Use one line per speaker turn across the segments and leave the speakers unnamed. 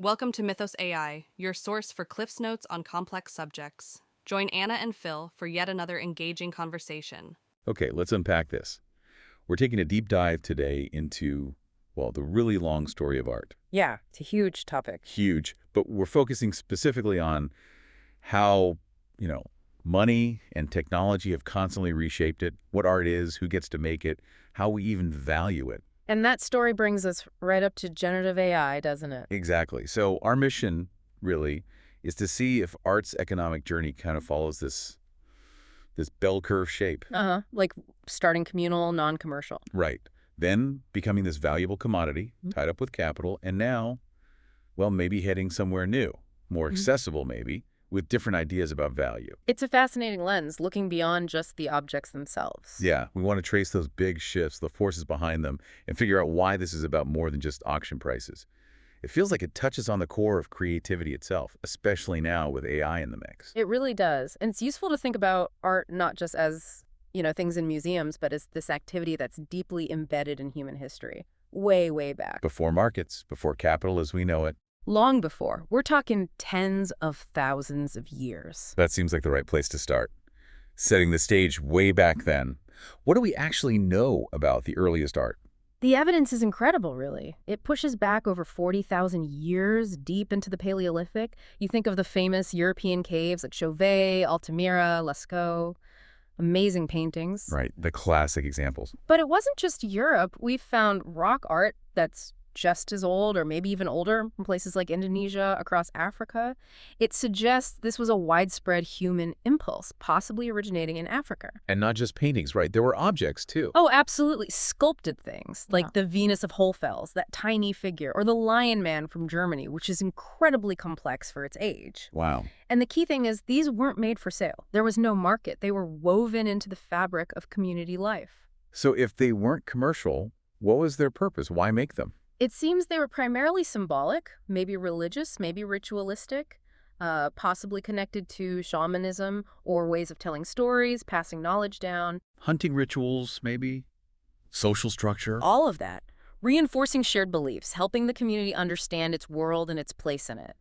Welcome to Mythos AI, your source for Cliff's Notes on complex subjects. Join Anna and Phil for yet another engaging conversation.
Okay, let's unpack this. We're taking a deep dive today into, well, the really long story of art.
Yeah, it's a huge topic.
Huge, but we're focusing specifically on how, money and technology have constantly reshaped it, what art is, who gets to make it, how we even value it.
And that story brings us right up to generative AI, doesn't it?
Exactly. So our mission, really, is to see if art's economic journey kind of follows this bell curve shape.
Like starting communal, non-commercial.
Right. Then becoming this valuable commodity, tied up with capital, and now, well, maybe heading somewhere new, more accessible maybe, with different ideas about value.
It's a fascinating lens, looking beyond just the objects themselves.
Yeah, we want to trace those big shifts, the forces behind them, and figure out why this is about more than just auction prices. It feels like it touches on the core of creativity itself, especially now with AI in the mix.
It really does. And it's useful to think about art not just as, things in museums, but as this activity that's deeply embedded in human history. Way, way back.
Before markets, before capital as we know it.
Long before. We're talking tens of thousands of years.
That seems like the right place to start. Setting the stage way back then. What do we actually know about the earliest art?
The evidence is incredible, really. It pushes back over 40,000 years deep into the Paleolithic. You think of the famous European caves like Chauvet, Altamira, Lascaux. Amazing paintings.
Right, the classic examples.
But it wasn't just Europe. We've found rock art that's just as old or maybe even older in places like Indonesia, across Africa. It suggests this was a widespread human impulse, possibly originating in Africa.
And not just paintings, right? There were objects, too.
Oh, absolutely. Sculpted things, like the Venus of Hohlfels, that tiny figure, or the Lion Man from Germany, which is incredibly complex for its age.
Wow.
And the key thing is these weren't made for sale. There was no market. They were woven into the fabric of community life.
So if they weren't commercial, what was their purpose? Why make them?
It seems they were primarily symbolic, maybe religious, maybe ritualistic, possibly connected to shamanism or ways of telling stories, passing knowledge down.
Hunting rituals, maybe? Social structure?
All of that. Reinforcing shared beliefs, helping the community understand its world and its place in it.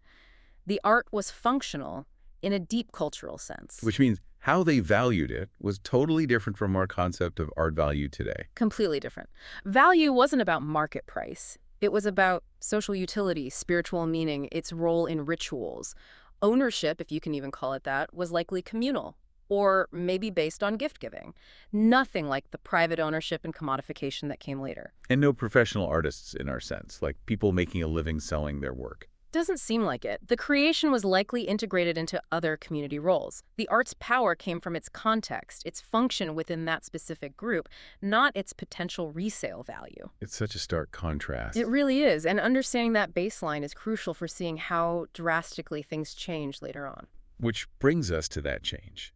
The art was functional in a deep cultural sense.
Which means how they valued it was totally different from our concept of art value today.
Completely different. Value wasn't about market price. It was about social utility, spiritual meaning, its role in rituals. Ownership, if you can even call it that, was likely communal, or maybe based on gift-giving. Nothing like the private ownership and commodification that came later.
And no professional artists in our sense, like people making a living selling their work.
Doesn't seem like it. The creation was likely integrated into other community roles. The art's power came from its context, its function within that specific group, not its potential resale value.
It's such a stark contrast.
It really is, and understanding that baseline is crucial for seeing how drastically things change later on.
Which brings us to that change.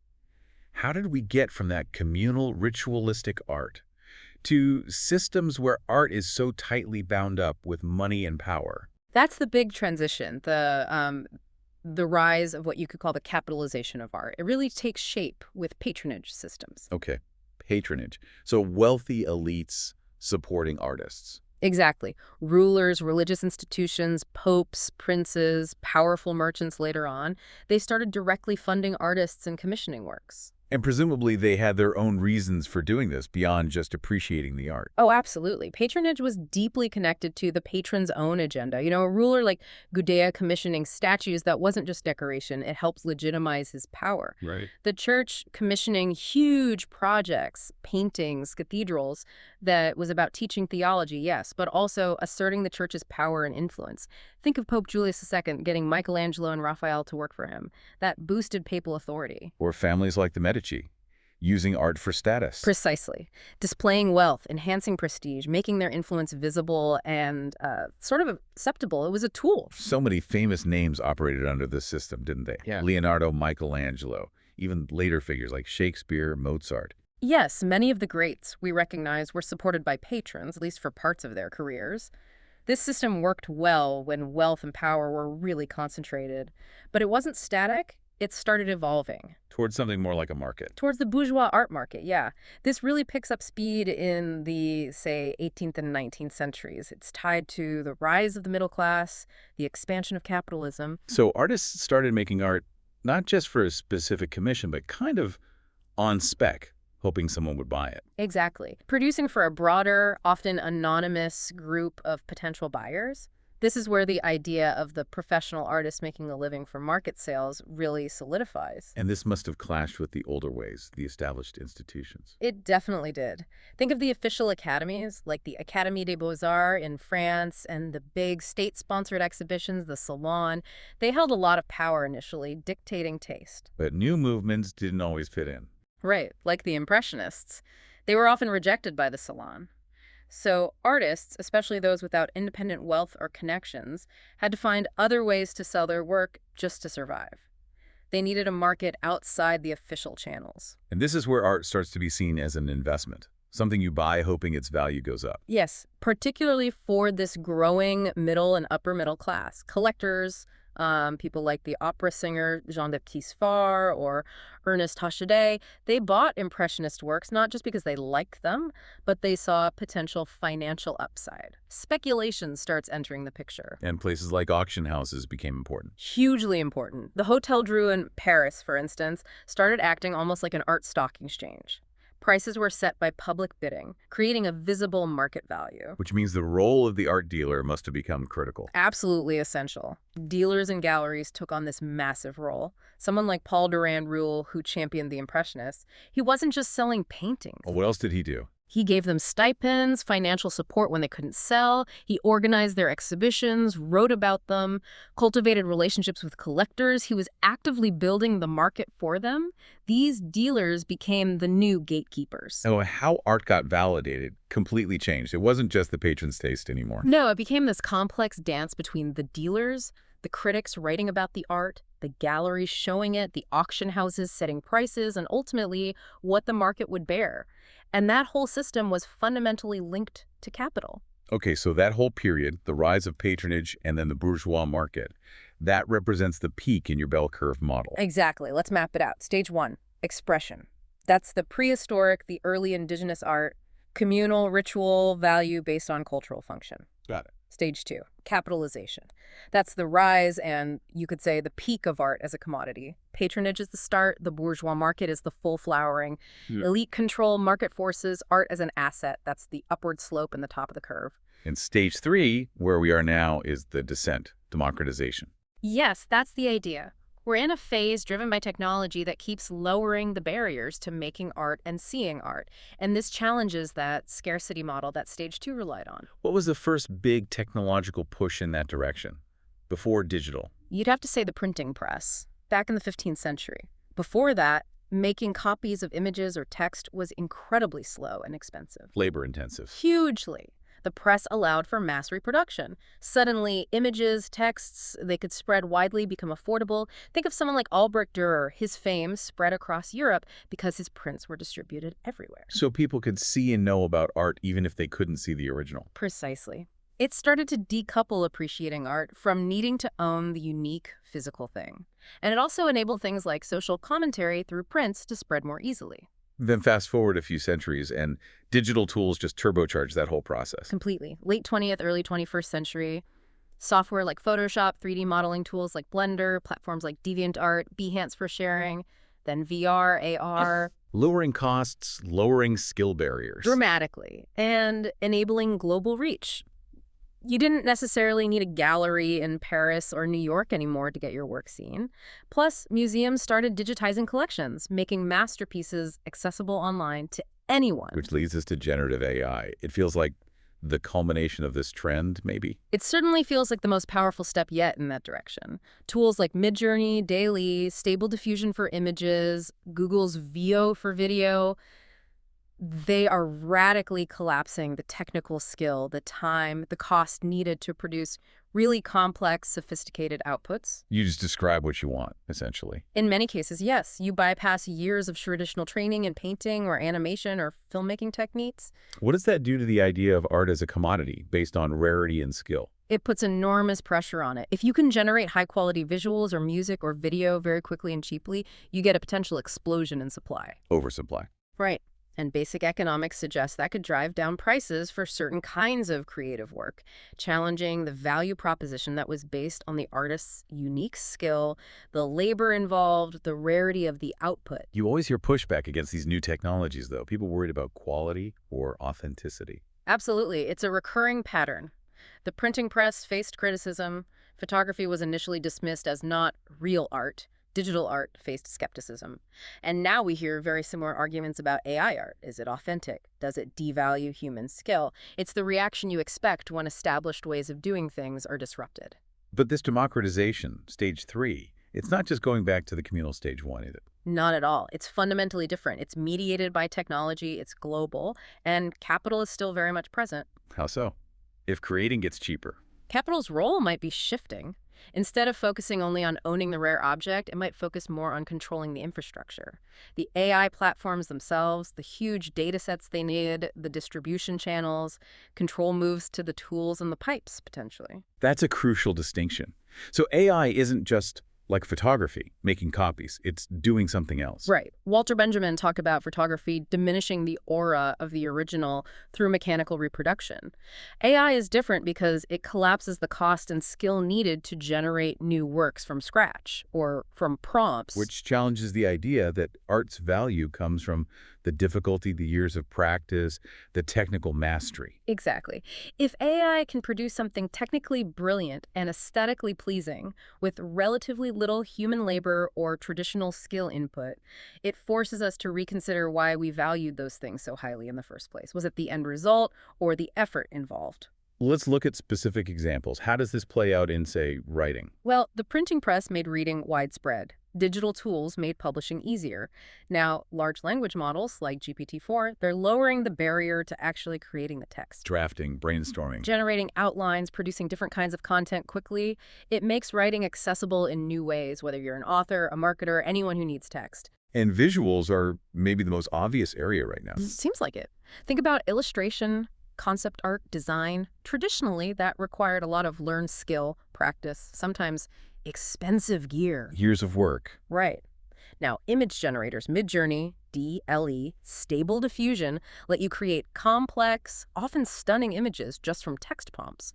How did we get from that communal, ritualistic art to systems where art is so tightly bound up with money and power?
That's the big transition, the rise of what you could call the capitalization of art. It really takes shape with patronage systems.
Okay, patronage. So wealthy elites supporting artists.
Exactly. Rulers, religious institutions, popes, princes, powerful merchants later on, they started directly funding artists and commissioning works.
And presumably they had their own reasons for doing this beyond just appreciating the art.
Oh, absolutely. Patronage was deeply connected to the patron's own agenda. A ruler like Gudea commissioning statues, that wasn't just decoration. It helped legitimize his power.
Right.
The church commissioning huge projects, paintings, cathedrals, that was about teaching theology, yes, but also asserting the church's power and influence. Think of Pope Julius II getting Michelangelo and Raphael to work for him. That boosted papal authority.
Or families like the Medici, using art for status.
Precisely. Displaying wealth, enhancing prestige, making their influence visible and sort of acceptable. It was a tool.
So many famous names operated under this system, didn't they?
Yeah.
Leonardo, Michelangelo, even later figures like Shakespeare, Mozart.
Yes, many of the greats we recognize were supported by patrons, at least for parts of their careers. This system worked well when wealth and power were really concentrated. But it wasn't static. it started evolving.
Towards something more like a market.
Towards the bourgeois art market, yeah. This really picks up speed in the, say, 18th and 19th centuries. It's tied to the rise of the middle class, the expansion of capitalism.
So artists started making art not just for a specific commission, but kind of on spec, hoping someone would buy it.
Exactly. Producing for a broader, often anonymous group of potential buyers. This is where the idea of the professional artist making a living from market sales really solidifies.
And this must have clashed with the older ways, the established institutions.
It definitely did. Think of the official academies, like the Académie des Beaux-Arts in France and the big state-sponsored exhibitions, the Salon. They held a lot of power initially, dictating taste.
But new movements didn't always fit in.
Right, like the Impressionists. They were often rejected by the Salon. So artists, especially those without independent wealth or connections, had to find other ways to sell their work just to survive. They needed a market outside the official channels.
And this is where art starts to be seen as an investment, something you buy hoping its value goes up.
Yes, particularly for this growing middle and upper middle class. Collectors, people like the opera singer Jean-Baptiste Farr or Ernest Hochet, they bought Impressionist works not just because they liked them, but they saw potential financial upside. Speculation starts entering the picture.
And places like auction houses became important.
Hugely important. The Hôtel Drouot in Paris, for instance, started acting almost like an art stock exchange. Prices were set by public bidding, creating a visible market value.
Which means the role of the art dealer must have become critical.
Absolutely essential. Dealers and galleries took on this massive role. Someone like Paul Durand-Ruel, who championed the Impressionists, he wasn't just selling paintings.
Well, what else did he do?
He gave them stipends, financial support when they couldn't sell. He organized their exhibitions, wrote about them, cultivated relationships with collectors. He was actively building the market for them. These dealers became the new gatekeepers.
Oh, how art got validated completely changed. It wasn't just the patron's taste anymore.
No, it became this complex dance between the dealers, the critics writing about the art, the galleries showing it, the auction houses setting prices, and ultimately what the market would bear. And that whole system was fundamentally linked to capital.
Okay, so that whole period, the rise of patronage and then the bourgeois market, that represents the peak in your bell curve model.
Exactly. Let's map it out. Stage 1, expression. That's the prehistoric, the early indigenous art, communal, ritual, value based on cultural function.
Got it.
Stage 2, capitalization. That's the rise and, you could say, the peak of art as a commodity. Patronage is the start, the bourgeois market is the full flowering. Elite control, market forces, art as an asset. That's the upward slope in the top of the curve.
And stage 3, where we are now, is the descent, democratization.
Yes, that's the idea. We're in a phase driven by technology that keeps lowering the barriers to making art and seeing art. And this challenges that scarcity model that Stage 2 relied on.
What was the first big technological push in that direction, before digital?
You'd have to say the printing press, back in the 15th century. Before that, making copies of images or text was incredibly slow and expensive.
Labor-intensive.
Hugely. The press allowed for mass reproduction. Suddenly, images, texts, they could spread widely, become affordable. Think of someone like Albrecht Dürer. His fame spread across Europe because his prints were distributed everywhere.
So people could see and know about art even if they couldn't see the original.
Precisely. It started to decouple appreciating art from needing to own the unique physical thing. And it also enabled things like social commentary through prints to spread more easily.
Then fast forward a few centuries, and digital tools just turbocharge that whole process.
Completely. Late 20th, early 21st century. Software like Photoshop, 3D modeling tools like Blender, platforms like DeviantArt, Behance for sharing, then VR, AR.
Lowering costs, lowering skill barriers.
Dramatically. And enabling global reach. You didn't necessarily need a gallery in Paris or New York anymore to get your work seen. Plus, museums started digitizing collections, making masterpieces accessible online to anyone.
Which leads us to generative AI. It feels like the culmination of this trend, maybe?
It certainly feels like the most powerful step yet in that direction. Tools like Midjourney, Daily, Stable Diffusion for images, Google's VO for video, they are radically collapsing the technical skill, the time, the cost needed to produce really complex, sophisticated outputs.
You just describe what you want, essentially.
In many cases, yes. You bypass years of traditional training in painting or animation or filmmaking techniques.
What does that do to the idea of art as a commodity based on rarity and skill?
It puts enormous pressure on it. If you can generate high-quality visuals or music or video very quickly and cheaply, you get a potential explosion in supply.
Oversupply.
Right. And basic economics suggests that could drive down prices for certain kinds of creative work, challenging the value proposition that was based on the artist's unique skill, the labor involved, the rarity of the output.
You always hear pushback against these new technologies, though. People worried about quality or authenticity.
Absolutely. It's a recurring pattern. The printing press faced criticism. Photography was initially dismissed as not real art. Digital art faced skepticism. And now we hear very similar arguments about AI art. Is it authentic? Does it devalue human skill? It's the reaction you expect when established ways of doing things are disrupted.
But this democratization, stage 3, it's not just going back to the communal stage 1, is it?
Not at all. It's fundamentally different. It's mediated by technology, it's global, and capital is still very much present.
How so? If creating gets cheaper.
Capital's role might be shifting. Instead of focusing only on owning the rare object, it might focus more on controlling the infrastructure. The AI platforms themselves, the huge data sets they need, the distribution channels, control moves to the tools and the pipes, potentially.
That's a crucial distinction. So AI isn't just like photography, making copies. It's doing something else.
Right. Walter Benjamin talked about photography diminishing the aura of the original through mechanical reproduction. AI is different because it collapses the cost and skill needed to generate new works from scratch or from prompts.
Which challenges the idea that art's value comes from the difficulty, the years of practice, the technical mastery.
Exactly. If AI can produce something technically brilliant and aesthetically pleasing with relatively little human labor or traditional skill input, it forces us to reconsider why we valued those things so highly in the first place. Was it the end result or the effort involved?
Let's look at specific examples. How does this play out in, say, writing?
Well, the printing press made reading widespread. Digital tools made publishing easier. Now, large language models like GPT-4, they're lowering the barrier to actually creating the text.
Drafting, brainstorming.
Generating outlines, producing different kinds of content quickly. It makes writing accessible in new ways, whether you're an author, a marketer, anyone who needs text.
And visuals are maybe the most obvious area right now.
Seems like it. Think about illustration, concept art, design. Traditionally, that required a lot of learned skill, practice, sometimes expensive gear.
Years of work.
Right. Now, image generators, Midjourney, DLE, Stable Diffusion, let you create complex, often stunning images just from text prompts.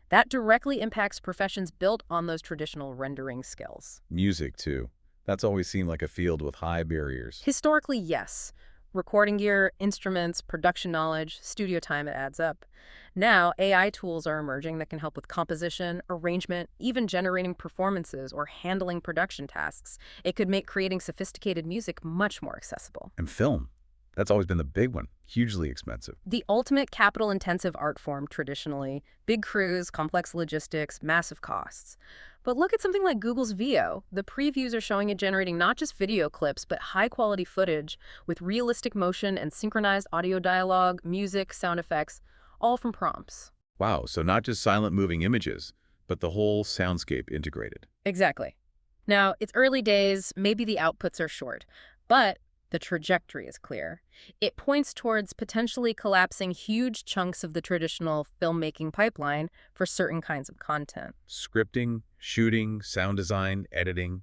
That directly impacts professions built on those traditional rendering skills.
Music, too. That's always seemed like a field with high barriers.
Historically, yes. Recording gear, instruments, production knowledge, studio time, it adds up. Now, AI tools are emerging that can help with composition, arrangement, even generating performances or handling production tasks. It could make creating sophisticated music much more accessible.
And film. That's always been the big one. Hugely expensive.
The ultimate capital-intensive art form traditionally. Big crews, complex logistics, massive costs. But look at something like Google's Veo. The previews are showing it generating not just video clips, but high-quality footage with realistic motion and synchronized audio dialogue, music, sound effects, all from prompts.
Wow, so not just silent moving images, but the whole soundscape integrated.
Exactly. Now, it's early days, maybe the outputs are short, but the trajectory is clear. It points towards potentially collapsing huge chunks of the traditional filmmaking pipeline for certain kinds of content.
Scripting, shooting, sound design, editing,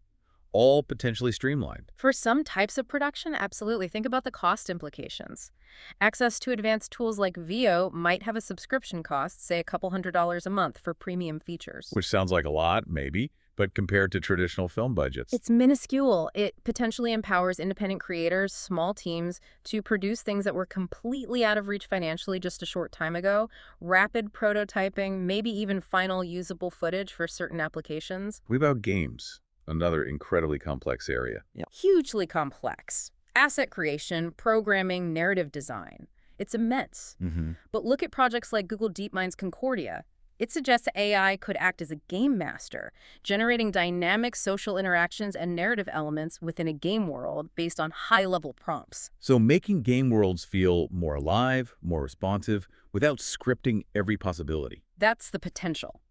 all potentially streamlined.
For some types of production, absolutely. Think about the cost implications. Access to advanced tools like Veo might have a subscription cost, say a couple $100s a month for premium features.
Which sounds like a lot, maybe, but compared to traditional film budgets.
It's minuscule. It potentially empowers independent creators, small teams, to produce things that were completely out of reach financially just a short time ago. Rapid prototyping, maybe even final usable footage for certain applications.
What about games? Another incredibly complex area.
Hugely complex. Asset creation, programming, narrative design. It's immense. But look at projects like Google DeepMind's Concordia. It suggests AI could act as a game master, generating dynamic social interactions and narrative elements within a game world based on high-level prompts.
So making game worlds feel more alive, more responsive, without scripting every possibility.
That's the potential.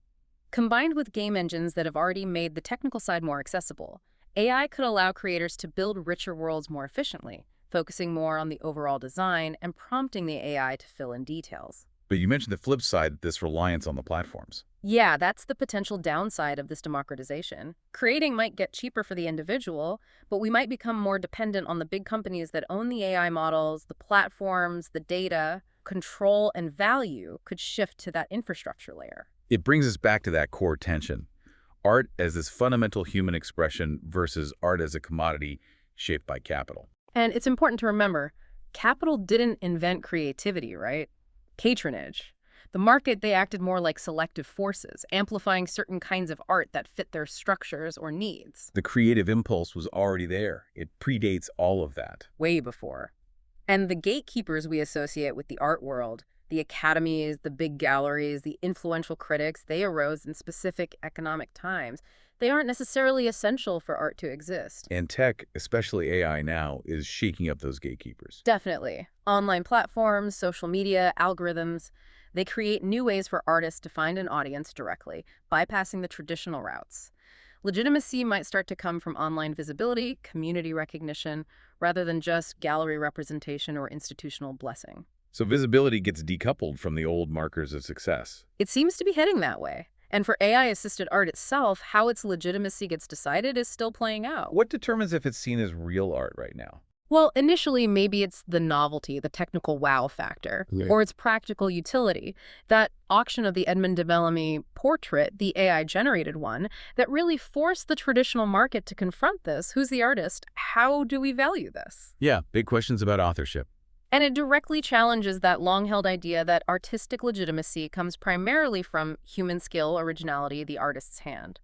Combined with game engines that have already made the technical side more accessible, AI could allow creators to build richer worlds more efficiently, focusing more on the overall design and prompting the AI to fill in details.
But you mentioned the flip side, this reliance on the platforms.
Yeah, that's the potential downside of this democratization. Creating might get cheaper for the individual, but we might become more dependent on the big companies that own the AI models, the platforms, the data. Control and value could shift to that infrastructure layer.
It brings us back to that core tension. Art as this fundamental human expression versus art as a commodity shaped by capital.
And it's important to remember, capital didn't invent creativity, right? Patronage. The market, they acted more like selective forces, amplifying certain kinds of art that fit their structures or needs.
The creative impulse was already there. It predates all of that.
Way before. And the gatekeepers we associate with the art world, the academies, the big galleries, the influential critics, they arose in specific economic times. They aren't necessarily essential for art to exist.
And tech, especially AI now, is shaking up those gatekeepers.
Definitely. Online platforms, social media, algorithms, they create new ways for artists to find an audience directly, bypassing the traditional routes. Legitimacy might start to come from online visibility, community recognition, rather than just gallery representation or institutional blessing.
So visibility gets decoupled from the old markers of success.
It seems to be heading that way. And for AI-assisted art itself, how its legitimacy gets decided is still playing out.
What determines if it's seen as real art right now?
Well, initially, maybe it's the novelty, the technical wow factor, or its practical utility. That auction of the Edmond de Bellamy portrait, the AI-generated one, that really forced the traditional market to confront this. Who's the artist? How do we value this?
Yeah, big questions about authorship.
And it directly challenges that long-held idea that artistic legitimacy comes primarily from human skill, originality, the artist's hand.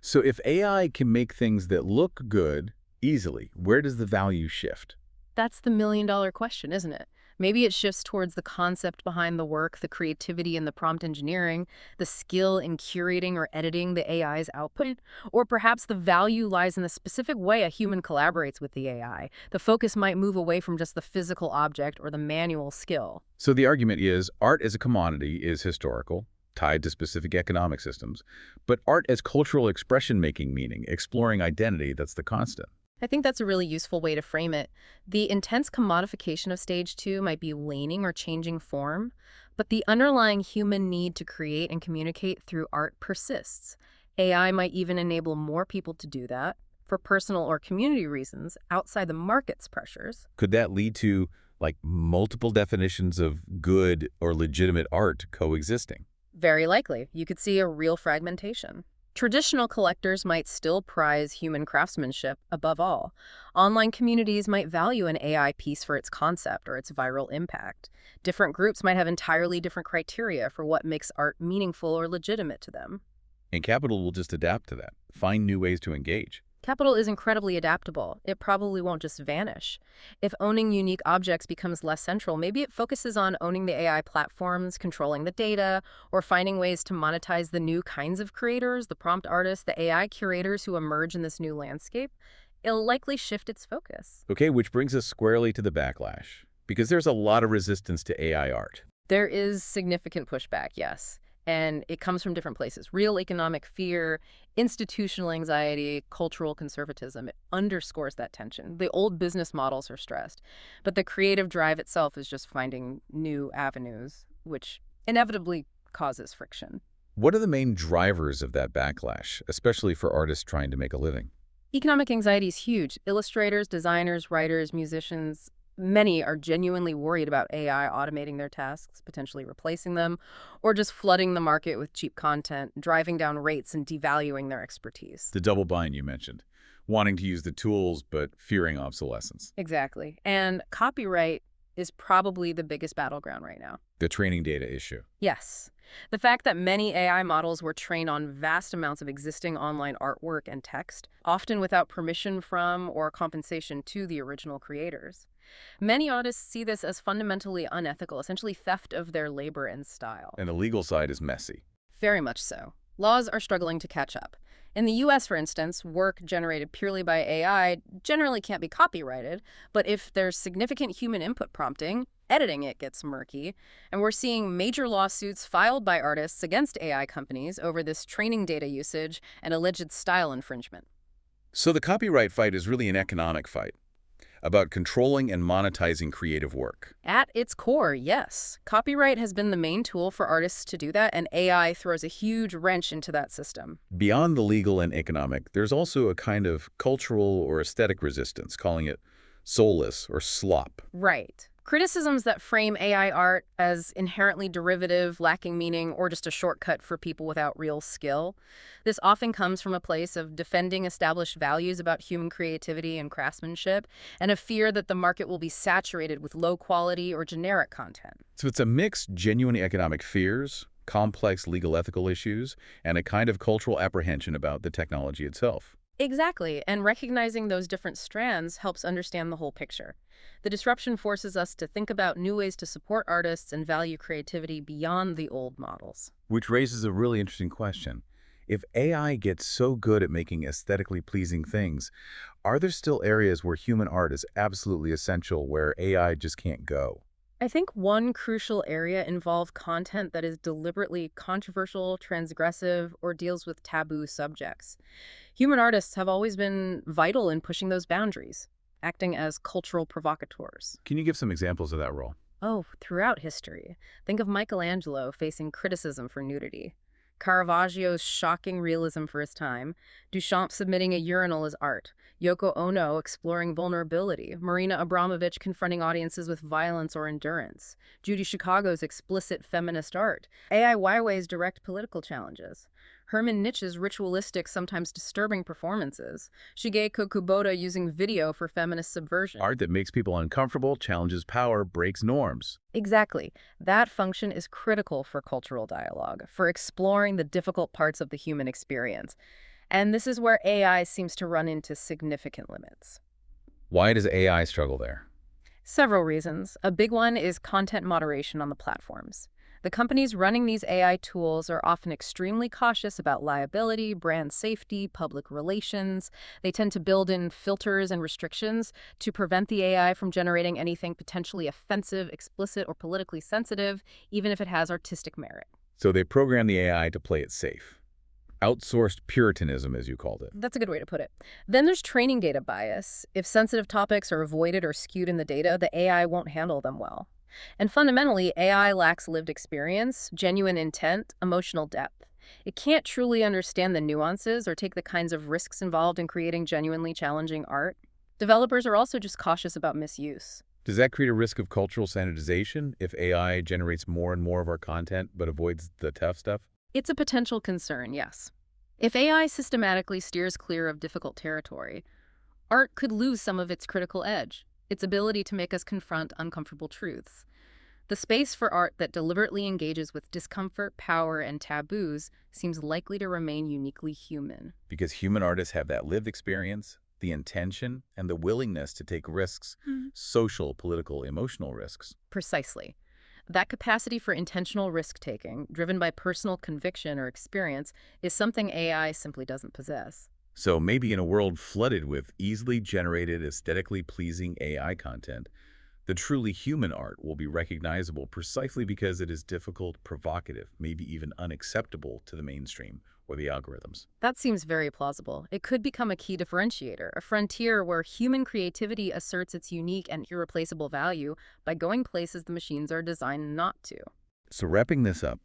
So if AI can make things that look good easily, where does the value shift?
That's the million-dollar question, isn't it? Maybe it shifts towards the concept behind the work, the creativity in the prompt engineering, the skill in curating or editing the AI's output, or perhaps the value lies in the specific way a human collaborates with the AI. The focus might move away from just the physical object or the manual skill.
So the argument is art as a commodity is historical, tied to specific economic systems, but art as cultural expression making meaning, exploring identity, that's the constant.
I think that's a really useful way to frame it. The intense commodification of stage 2 might be waning or changing form, but the underlying human need to create and communicate through art persists. AI might even enable more people to do that for personal or community reasons outside the market's pressures.
Could that lead to, like, multiple definitions of good or legitimate art coexisting?
Very likely. You could see a real fragmentation. Traditional collectors might still prize human craftsmanship above all. Online communities might value an AI piece for its concept or its viral impact. Different groups might have entirely different criteria for what makes art meaningful or legitimate to them.
And capital will just adapt to that, find new ways to engage.
Capital is incredibly adaptable. It probably won't just vanish. If owning unique objects becomes less central, maybe it focuses on owning the AI platforms, controlling the data, or finding ways to monetize the new kinds of creators, the prompt artists, the AI curators who emerge in this new landscape. It'll likely shift its focus.
Okay, which brings us squarely to the backlash, because there's a lot of resistance to AI art.
There is significant pushback, yes. And it comes from different places. Real economic fear, institutional anxiety, cultural conservatism. It underscores that tension. The old business models are stressed, but the creative drive itself is just finding new avenues, which inevitably causes friction.
What are the main drivers of that backlash, especially for artists trying to make a living?
Economic anxiety is huge. Illustrators, designers, writers, musicians, many are genuinely worried about AI automating their tasks, potentially replacing them, or just flooding the market with cheap content, driving down rates and devaluing their expertise.
The double bind you mentioned, wanting to use the tools but fearing obsolescence.
Exactly. And copyright is probably the biggest battleground right now.
The training data issue.
Yes. The fact that many AI models were trained on vast amounts of existing online artwork and text, often without permission from or compensation to the original creators. Many artists see this as fundamentally unethical, essentially theft of their labor and style.
And the legal side is messy.
Very much so. Laws are struggling to catch up. In the US, for instance, work generated purely by AI generally can't be copyrighted, but if there's significant human input prompting, editing it gets murky, and we're seeing major lawsuits filed by artists against AI companies over this training data usage and alleged style infringement.
So the copyright fight is really an economic fight. about controlling and monetizing creative work.
At its core, yes. Copyright has been the main tool for artists to do that, and AI throws a huge wrench into that system.
Beyond the legal and economic, there's also a kind of cultural or aesthetic resistance, calling it soulless or slop.
Right. Criticisms that frame AI art as inherently derivative, lacking meaning, or just a shortcut for people without real skill. This often comes from a place of defending established values about human creativity and craftsmanship, and a fear that the market will be saturated with low quality or generic content.
So it's a mixed genuine economic fears, complex legal ethical issues, and a kind of cultural apprehension about the technology itself.
Exactly, and recognizing those different strands helps understand the whole picture. The disruption forces us to think about new ways to support artists and value creativity beyond the old models.
Which raises a really interesting question. If AI gets so good at making aesthetically pleasing things, are there still areas where human art is absolutely essential where AI just can't go?
I think one crucial area involves content that is deliberately controversial, transgressive, or deals with taboo subjects. Human artists have always been vital in pushing those boundaries, acting as cultural provocateurs.
Can you give some examples of that role?
Oh, throughout history. Think of Michelangelo facing criticism for nudity, Caravaggio's shocking realism for his time, Duchamp submitting a urinal as art, Yoko Ono exploring vulnerability, Marina Abramović confronting audiences with violence or endurance, Judy Chicago's explicit feminist art, AI Weiwei's direct political challenges, Herman Nietzsche's ritualistic, sometimes disturbing performances, Shigeko Kubota using video for feminist subversion.
Art that makes people uncomfortable, challenges power, breaks norms.
Exactly. That function is critical for cultural dialogue, for exploring the difficult parts of the human experience. And this is where AI seems to run into significant limits.
Why does AI struggle there?
Several reasons. A big one is content moderation on the platforms. The companies running these AI tools are often extremely cautious about liability, brand safety, public relations. They tend to build in filters and restrictions to prevent the AI from generating anything potentially offensive, explicit, or politically sensitive, even if it has artistic merit.
So they program the AI to play it safe. Outsourced puritanism, as you called it.
That's a good way to put it. Then there's training data bias. If sensitive topics are avoided or skewed in the data, the AI won't handle them well. And fundamentally, AI lacks lived experience, genuine intent, emotional depth. It can't truly understand the nuances or take the kinds of risks involved in creating genuinely challenging art. Developers are also just cautious about misuse.
Does that create a risk of cultural sanitization if AI generates more and more of our content but avoids the tough stuff?
It's a potential concern, yes. If AI systematically steers clear of difficult territory, art could lose some of its critical edge, its ability to make us confront uncomfortable truths. The space for art that deliberately engages with discomfort, power, and taboos seems likely to remain uniquely human.
Because human artists have that lived experience, the intention, and the willingness to take risks, social, political, emotional risks.
Precisely. That capacity for intentional risk-taking, driven by personal conviction or experience, is something AI simply doesn't possess.
So maybe in a world flooded with easily generated, aesthetically pleasing AI content, the truly human art will be recognizable precisely because it is difficult, provocative, maybe even unacceptable to the mainstream or the algorithms.
That seems very plausible. It could become a key differentiator, a frontier where human creativity asserts its unique and irreplaceable value by going places the machines are designed not to.
So wrapping this up,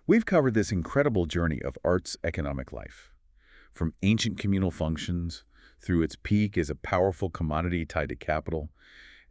we've covered this incredible journey of art's economic life. From ancient communal functions, through its peak as a powerful commodity tied to capital,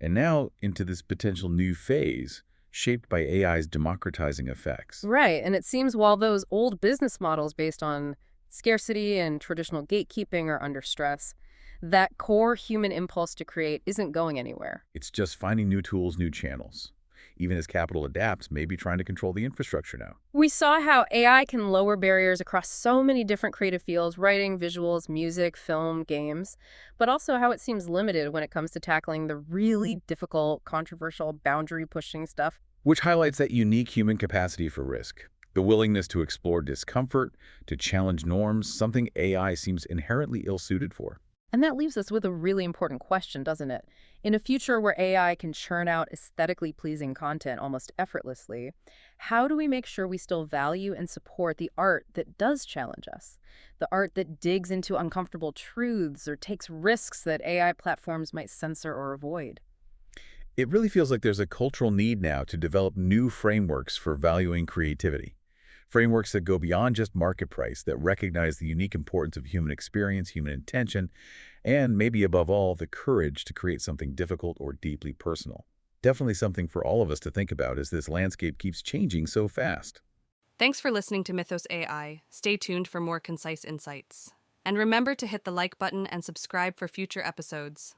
and now into this potential new phase shaped by AI's democratizing effects.
Right, and it seems while those old business models based on scarcity and traditional gatekeeping are under stress, that core human impulse to create isn't going anywhere.
It's just finding new tools, new channels. Even as capital adapts, maybe trying to control the infrastructure now.
We saw how AI can lower barriers across so many different creative fields, writing, visuals, music, film, games, but also how it seems limited when it comes to tackling the really difficult, controversial, boundary-pushing stuff.
Which highlights that unique human capacity for risk. The willingness to explore discomfort, to challenge norms, something AI seems inherently ill-suited for.
And that leaves us with a really important question, doesn't it? In a future where AI can churn out aesthetically pleasing content almost effortlessly, how do we make sure we still value and support the art that does challenge us? The art that digs into uncomfortable truths or takes risks that AI platforms might censor or avoid?
It really feels like there's a cultural need now to develop new frameworks for valuing creativity. Frameworks that go beyond just market price, that recognize the unique importance of human experience, human intention, and maybe above all, the courage to create something difficult or deeply personal. Definitely something for all of us to think about as this landscape keeps changing so fast.
Thanks for listening to Mythos AI. Stay tuned for more concise insights. And remember to hit the like button and subscribe for future episodes.